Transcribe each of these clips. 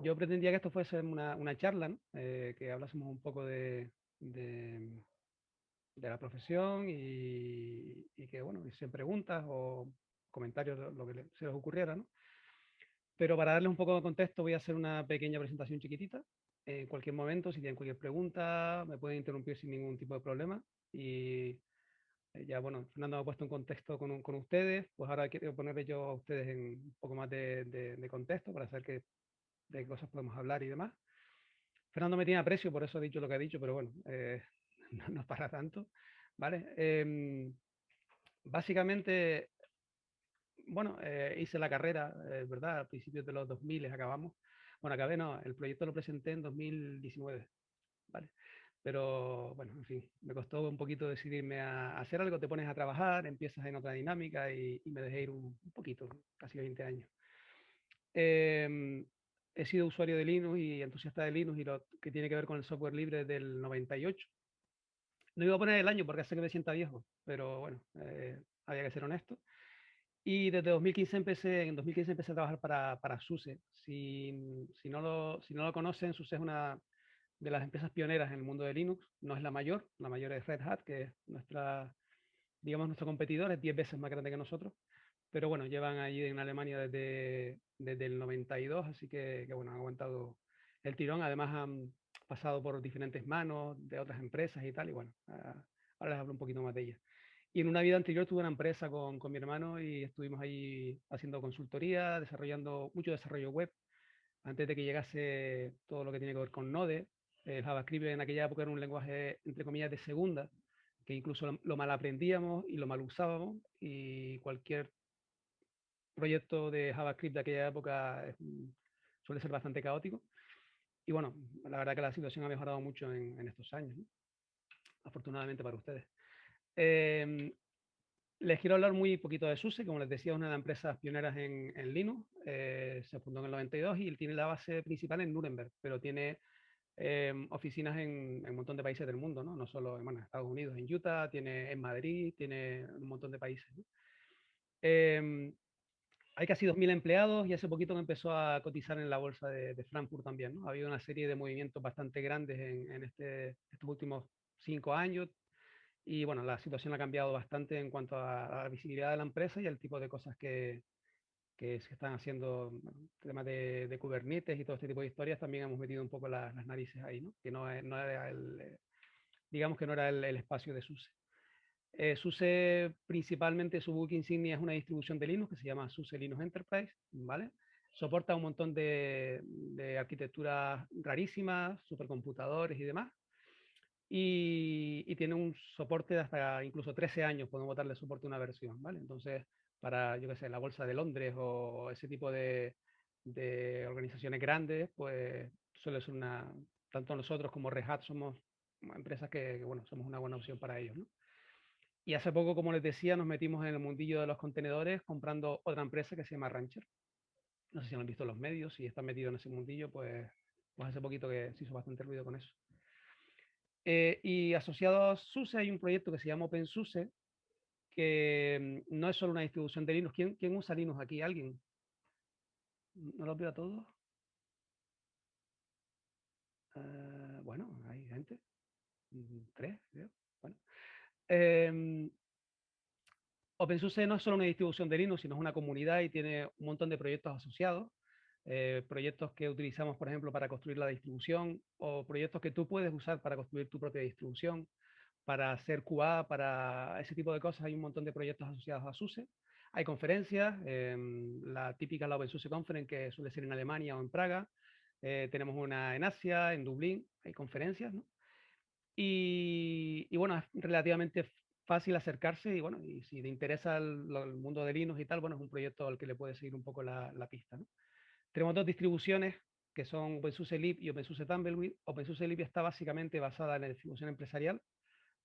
yo pretendía que esto fuese una charla, ¿no? Que hablásemos un poco de, de la profesión y que, bueno, hiciesen preguntas o comentarios, lo que se les ocurriera, ¿no? Pero para darles un poco de contexto voy a hacer una pequeña presentación chiquitita. En cualquier momento, si tienen cualquier pregunta, me pueden interrumpir sin ningún tipo de problema. Y ya, bueno, Fernando me ha puesto en contexto con ustedes, pues ahora quiero ponerle yo a ustedes en un poco más de contexto para saber de qué cosas podemos hablar y demás. Fernando me tiene aprecio, por eso ha dicho lo que ha dicho, pero bueno, no es para tanto, ¿vale? Básicamente, bueno, hice la carrera, ¿verdad? A principios de los 2000 acabamos. Bueno, acabé, no, el proyecto lo presenté en 2019, ¿vale? Pero bueno, en fin, me costó un poquito decidirme a hacer algo, te pones a trabajar, empiezas en otra dinámica y me dejé ir un poquito, casi 20 años. Eh, He sido usuario de Linux y entusiasta de Linux y lo que tiene que ver con el software libre del 98. No iba a poner el año porque hace que me sienta viejo, pero bueno, había que ser honesto. Y desde 2015 en 2015 empecé a trabajar para SUSE. Si no lo conocen, SUSE es una de las empresas pioneras en el mundo de Linux. No es la mayor es Red Hat, que es nuestra, digamos, nuestro competidor, es 10 veces más grande que nosotros. Pero bueno, llevan allí en Alemania desde el 92, así que bueno, han aguantado el tirón. Además han pasado por diferentes manos de otras empresas y tal, y bueno, ahora les hablo un poquito más de ellas. Y en una vida anterior tuve una empresa con mi hermano y estuvimos ahí haciendo consultoría, desarrollando mucho desarrollo web, antes de que llegase todo lo que tiene que ver con Node. El JavaScript en aquella época era un lenguaje, entre comillas, de segunda, que incluso lo mal aprendíamos y lo mal usábamos, y cualquier proyecto de JavaScript de aquella época suele ser bastante caótico. Y bueno, la verdad que la situación ha mejorado mucho en estos años, ¿no? Afortunadamente para ustedes. Eh, Les quiero hablar muy poquito de SUSE, como les decía, es una de las empresas pioneras en Linux. Se fundó en el 92 y tiene la base principal en Nuremberg, pero tiene oficinas en un montón de países del mundo, ¿no? No solo en Estados Unidos, en Utah, tiene en Madrid, tiene un montón de países, ¿no? Eh, Hay casi 2.000 empleados y hace poquito me empezó a cotizar en la bolsa de Frankfurt también, ¿no? Ha habido una serie de movimientos bastante grandes en estos últimos 5 años y bueno, la situación ha cambiado bastante en cuanto a la visibilidad de la empresa y el tipo de cosas que se están haciendo, bueno, temas de Kubernetes y todo este tipo de historias, también hemos metido un poco las narices ahí, ¿no? Que no era digamos que no era el espacio de SUSE. SUSE principalmente su buque insignia es una distribución de Linux que se llama SUSE Linux Enterprise, ¿vale? Soporta un montón de arquitecturas rarísimas, supercomputadores y demás. Y tiene un soporte de hasta incluso 13 años, podemos darle soporte a una versión, ¿vale? Entonces, para, yo qué sé, la Bolsa de Londres o ese tipo de organizaciones grandes, pues suele ser una, tanto nosotros como Red Hat somos empresas bueno, somos una buena opción para ellos, ¿no? Y hace poco, como les decía, nos metimos en el mundillo de los contenedores comprando otra empresa que se llama Rancher. No sé si han visto los medios, si están metidos en ese mundillo, pues hace poquito que se hizo bastante ruido con eso. Y asociado a SUSE hay un proyecto que se llama OpenSUSE, que no es solo una distribución de Linux. ¿Quién usa Linux aquí? ¿Alguien? ¿No lo veo a todos? Bueno, hay gente. Tres, creo. Bueno. Eh, OpenSUSE no es solo una distribución de Linux, sino es una comunidad y tiene un montón de proyectos asociados. Proyectos que utilizamos, por ejemplo, para construir la distribución o proyectos que tú puedes usar para construir tu propia distribución, para hacer QA, para ese tipo de cosas. Hay un montón de proyectos asociados a SUSE. Hay conferencias, la típica la OpenSUSE Conference, que suele ser en Alemania o en Praga. Tenemos una en Asia, en Dublín, hay conferencias, ¿no? Y bueno, es relativamente fácil acercarse y bueno, y si te interesa el mundo de Linux y tal, bueno, es un proyecto al que le puedes seguir un poco la pista, ¿no? Tenemos dos distribuciones que son OpenSUSE Lib y OpenSUSE Tumbleweed. OpenSUSE Lib está básicamente basada en la distribución empresarial,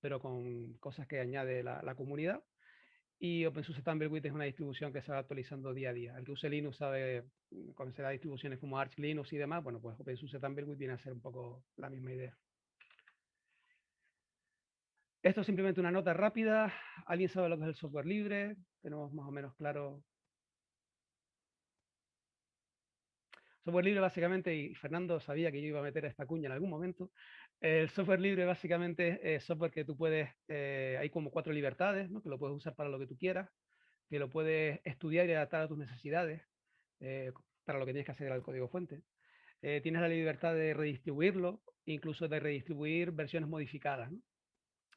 pero con cosas que añade la comunidad. Y OpenSUSE Tumbleweed es una distribución que se va actualizando día a día. El que use Linux sabe conocerá distribuciones como Arch Linux y demás. Bueno, pues OpenSUSE Tumbleweed viene a ser un poco la misma idea. Esto es simplemente una nota rápida. ¿Alguien sabe lo que es el software libre? Tenemos más o menos claro. Software libre básicamente, y Fernando sabía que yo iba a meter esta cuña en algún momento, el software libre básicamente es software que tú puedes, hay como 4 libertades, ¿no? Que lo puedes usar para lo que tú quieras, que lo puedes estudiar y adaptar a tus necesidades, eh, para lo que tienes que acceder al código fuente. Tienes la libertad de redistribuirlo, incluso de redistribuir versiones modificadas, ¿no?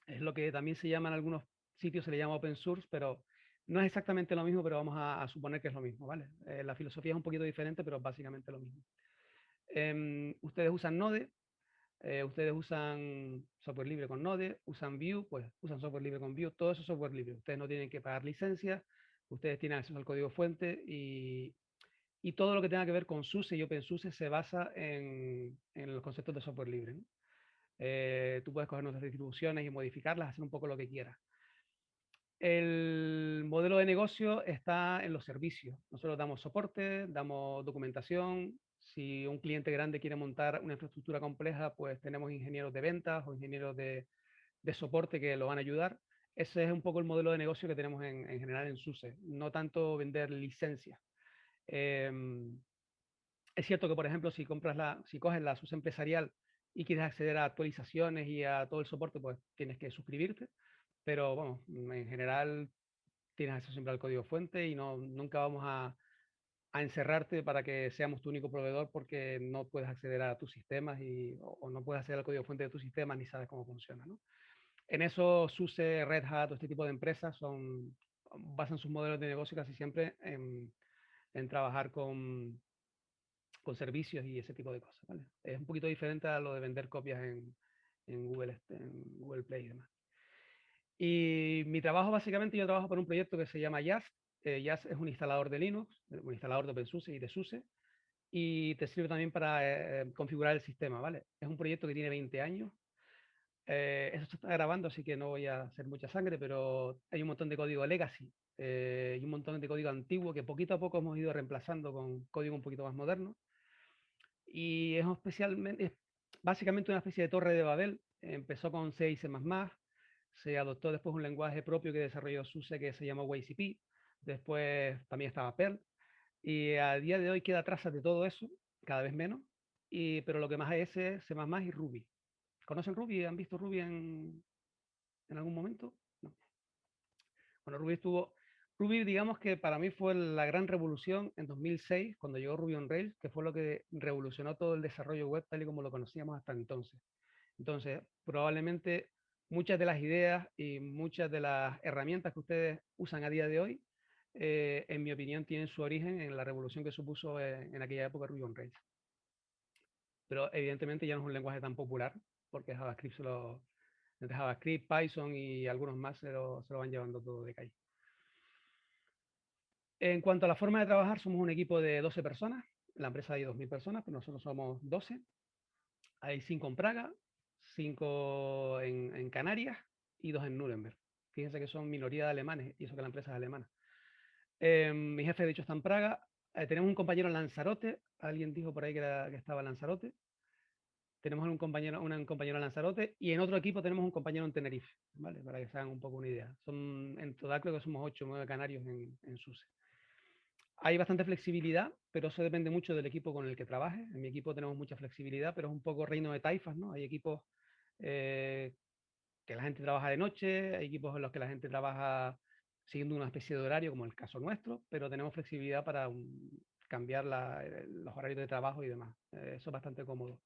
Es lo que también se llama en algunos sitios, se le llama open source, pero no es exactamente lo mismo, pero vamos a suponer que es lo mismo, ¿vale? La filosofía es un poquito diferente, pero básicamente lo mismo. Ustedes usan Node, ustedes usan software libre con Node, usan Vue, pues usan software libre con Vue, todo eso es software libre. Ustedes no tienen que pagar licencias, ustedes tienen acceso al código fuente y todo lo que tenga que ver con SUSE y OpenSUSE se basa en los conceptos de software libre, ¿no? Tú puedes coger nuestras distribuciones y modificarlas, hacer un poco lo que quieras. El modelo de negocio está en los servicios. Nosotros damos soporte, damos documentación. Si un cliente grande quiere montar una infraestructura compleja, pues tenemos ingenieros de ventas o ingenieros de soporte que lo van a ayudar. Ese es un poco el modelo de negocio que tenemos en general en SUSE, no tanto vender licencias. Eh, es cierto que, por ejemplo, si coges la SUSE empresarial y quieres acceder a actualizaciones y a todo el soporte, pues tienes que suscribirte. Pero bueno, en general tienes acceso siempre al código fuente y nunca vamos a encerrarte para que seamos tu único proveedor porque no puedes acceder a tus sistemas o no puedes acceder al código fuente de tus sistemas ni sabes cómo funciona, ¿no? En eso SUSE, Red Hat o este tipo de empresas basan sus modelos de negocio casi siempre en trabajar con servicios y ese tipo de cosas, ¿vale? Es un poquito diferente a lo de vender copias en Google Play y demás. Y mi trabajo, básicamente, yo trabajo por un proyecto que se llama Yast. Yast es un instalador de Linux, un instalador de OpenSUSE y de SUSE, y te sirve también para configurar el sistema, ¿vale? Es un proyecto que tiene 20 años. Eso se está grabando, así que no voy a hacer mucha sangre, pero hay un montón de código legacy y un montón de código antiguo que poquito a poco hemos ido reemplazando con código un poquito más moderno. Y es básicamente una especie de torre de Babel. Empezó con C y C++, se adoptó después un lenguaje propio que desarrolló SUSE que se llamó YCP, después también estaba Perl, y a día de hoy queda atrás de todo eso, cada vez menos, pero lo que más hay es C++ y Ruby. ¿Conocen Ruby? ¿Han visto Ruby en algún momento? No. Bueno, Ruby digamos que para mí fue la gran revolución en 2006, cuando llegó Ruby on Rails, que fue lo que revolucionó todo el desarrollo web tal y como lo conocíamos hasta entonces. Entonces, probablemente muchas de las ideas y muchas de las herramientas que ustedes usan a día de hoy, en mi opinión, tienen su origen en la revolución que supuso en aquella época Ruby on Rails. Pero evidentemente ya no es un lenguaje tan popular, porque entre JavaScript, Python y algunos más se lo van llevando todo de calle. En cuanto a la forma de trabajar, somos un equipo de 12 personas. En la empresa hay 2.000 personas, pero nosotros somos 12. Hay 5 en Praga, 5 en Canarias y 2 en Nuremberg. Fíjense que son minoría de alemanes y eso que la empresa es alemana. Mi jefe, de hecho, está en Praga. Tenemos un compañero en Lanzarote. Alguien dijo por ahí que estaba en Lanzarote. Tenemos un compañero en Lanzarote y en otro equipo tenemos un compañero en Tenerife, ¿vale? Para que se hagan un poco una idea. En total creo que somos 8 o 9 canarios en SUSE. Hay bastante flexibilidad, pero eso depende mucho del equipo con el que trabaje. En mi equipo tenemos mucha flexibilidad, pero es un poco reino de taifas, ¿no? Hay equipos eh, que la gente trabaja de noche, hay equipos en los que la gente trabaja siguiendo una especie de horario, como el caso nuestro, pero tenemos flexibilidad para cambiar los horarios de trabajo y demás. Eso es bastante cómodo.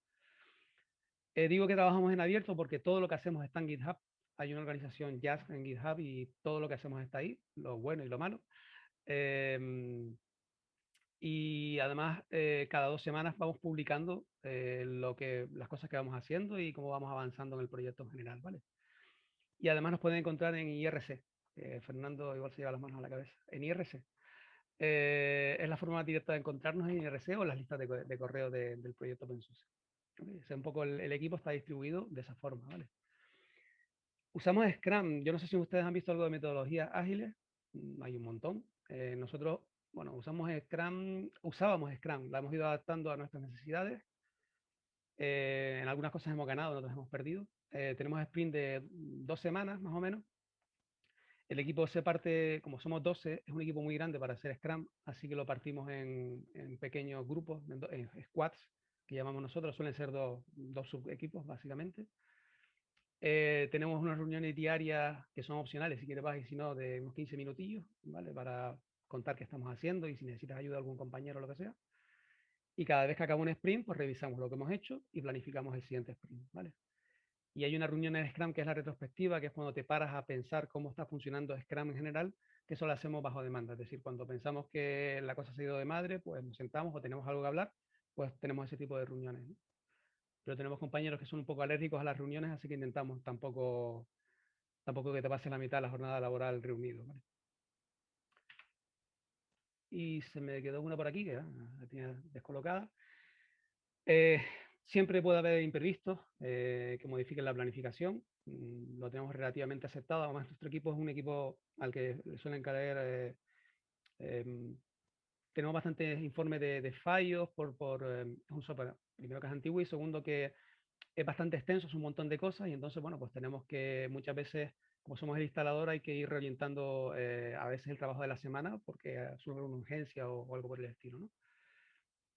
Digo que trabajamos en abierto porque todo lo que hacemos está en GitHub. Hay una organización Jazz en GitHub y todo lo que hacemos está ahí, lo bueno y lo malo. Y además, cada 2 semanas vamos publicando las cosas que vamos haciendo y cómo vamos avanzando en el proyecto en general, ¿vale? Y además nos pueden encontrar en IRC. Fernando igual se lleva las manos a la cabeza. En IRC. Es la forma más directa de encontrarnos en IRC o en las listas de correo del proyecto OpenSUSE. ¿Vale? O sea, un poco el equipo está distribuido de esa forma, ¿vale? Usamos Scrum. Yo no sé si ustedes han visto algo de metodologías ágiles. Hay un montón. Nosotros, bueno, usábamos Scrum, la hemos ido adaptando a nuestras necesidades. En algunas cosas hemos ganado, en otras hemos perdido. Tenemos sprint de 2 semanas más o menos. El equipo se parte, como somos 12, es un equipo muy grande para hacer Scrum, así que lo partimos en pequeños grupos, en squads, que llamamos nosotros, suelen ser dos subequipos, básicamente. Tenemos unas reuniones diarias que son opcionales, si quieres vas y si no, de unos 15 minutillos, ¿vale? Para contar qué estamos haciendo y si necesitas ayuda de algún compañero o lo que sea. Y cada vez que acaba un sprint, pues revisamos lo que hemos hecho y planificamos el siguiente sprint, ¿vale? Y hay una reunión en Scrum que es la retrospectiva, que es cuando te paras a pensar cómo está funcionando Scrum en general, que eso lo hacemos bajo demanda. Es decir, cuando pensamos que la cosa se ha ido de madre, pues nos sentamos o tenemos algo que hablar, pues tenemos ese tipo de reuniones, ¿no? Pero tenemos compañeros que son un poco alérgicos a las reuniones, así que intentamos tampoco que te pase la mitad de la jornada laboral reunido, ¿vale? Y se me quedó una por aquí, que la tenía descolocada. Eh, Siempre puede haber imprevistos que modifiquen la planificación. Lo tenemos relativamente aceptado. Además, nuestro equipo es un equipo al que le suelen caer. Em, Tenemos bastantes informes de fallos es un software, primero que es antiguo y segundo que es bastante extenso, es un montón de cosas y entonces, bueno, pues tenemos que muchas veces, como somos el instalador, hay que ir reorientando a veces el trabajo de la semana porque surge una urgencia o algo por el estilo, ¿no?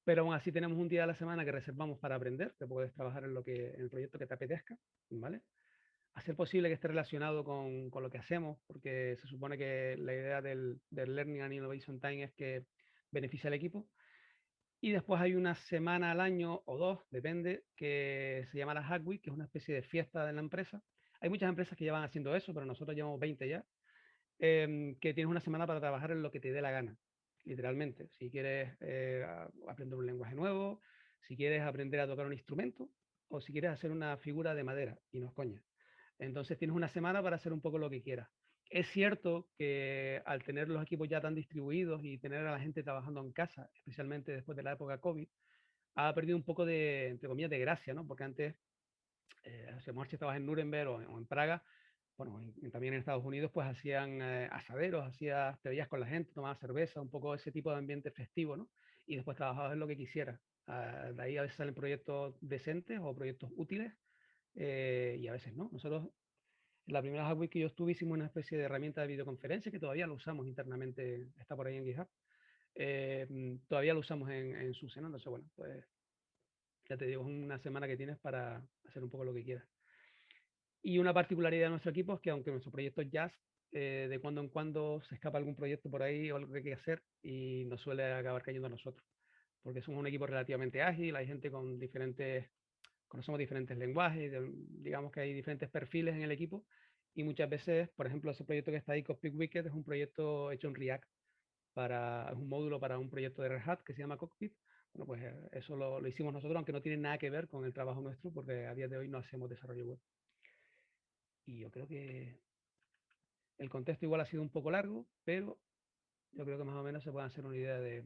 Pero aún así tenemos un día a la semana que reservamos para aprender, que puedes trabajar en el proyecto que te apetezca, ¿vale? Hacer posible que esté relacionado con lo que hacemos, porque se supone que la idea del Learning and Innovation Time es que beneficia al equipo. Y después hay una semana al año o dos, depende, que se llama la Hack Week, que es una especie de fiesta de la empresa. Hay muchas empresas que ya van haciendo eso, pero nosotros llevamos 20 ya, que tienes una semana para trabajar en lo que te dé la gana, literalmente. Si quieres aprender un lenguaje nuevo, si quieres aprender a tocar un instrumento, o si quieres hacer una figura de madera, y no es coña. Entonces tienes una semana para hacer un poco lo que quieras. Es cierto que al tener los equipos ya tan distribuidos y tener a la gente trabajando en casa, especialmente después de la época COVID, ha perdido un poco de, entre comillas, de gracia, ¿no? Porque antes, si a lo mejor si estabas en Nuremberg o en Praga, bueno, también en Estados Unidos, pues hacían asaderos, te veías con la gente, tomabas cerveza, un poco ese tipo de ambiente festivo, ¿no? Y después trabajabas en lo que quisieras. De ahí a veces salen proyectos decentes o proyectos útiles y a veces no. Nosotros, en la primera Hack Week que yo estuve, hicimos una especie de herramienta de videoconferencia que todavía lo usamos internamente, está por ahí en GitHub. Todavía lo usamos en SUSE, ¿no? Entonces, bueno, pues ya te digo, es una semana que tienes para hacer un poco lo que quieras. Y una particularidad de nuestro equipo es que aunque nuestro proyecto es jazz, de cuando en cuando se escapa algún proyecto por ahí o algo que hay que hacer y nos suele acabar cayendo a nosotros. Porque somos un equipo relativamente ágil, hay gente con conocemos diferentes lenguajes, digamos que hay diferentes perfiles en el equipo y muchas veces, por ejemplo, ese proyecto que está ahí, Cockpit Wicked, es un proyecto hecho en React, es un módulo para un proyecto de Red Hat que se llama Cockpit. Bueno, pues eso lo hicimos nosotros, aunque no tiene nada que ver con el trabajo nuestro, porque a día de hoy no hacemos desarrollo web. Y yo creo que el contexto igual ha sido un poco largo, pero yo creo que más o menos se puede hacer una idea de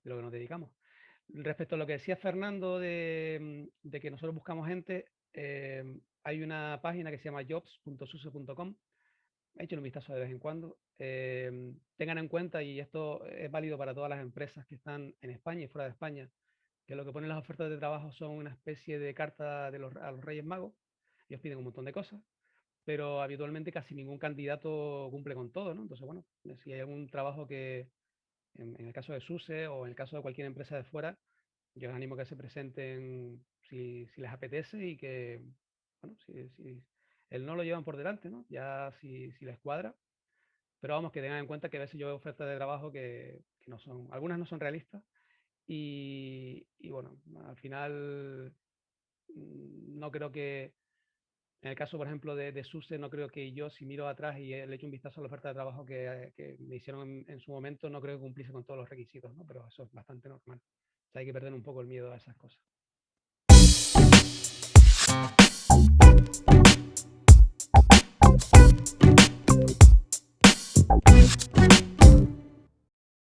lo que nos dedicamos. Respecto a lo que decía Fernando de que nosotros buscamos gente, hay una página que se llama jobs.suse.com. He hecho un vistazo de vez en cuando. Tengan en cuenta, y esto es válido para todas las empresas que están en España y fuera de España, que lo que ponen las ofertas de trabajo son una especie de carta a los Reyes Magos. Ellos piden un montón de cosas, pero habitualmente casi ningún candidato cumple con todo, ¿no? Entonces, bueno, si hay algún trabajo que, en el caso de SUSE o en el caso de cualquier empresa de fuera, yo les animo a que se presenten si les apetece y que, bueno, si el no lo llevan por delante, ¿no? Ya si les cuadra, pero vamos, que tengan en cuenta que a veces yo veo ofertas de trabajo que no son, algunas no son realistas y bueno, al final no creo que, en el caso, por ejemplo, de SUSE, no creo que yo, si miro atrás y le echo un vistazo a la oferta de trabajo que me hicieron en su momento, no creo que cumpliese con todos los requisitos, ¿no? Pero eso es bastante normal. O sea, hay que perder un poco el miedo a esas cosas.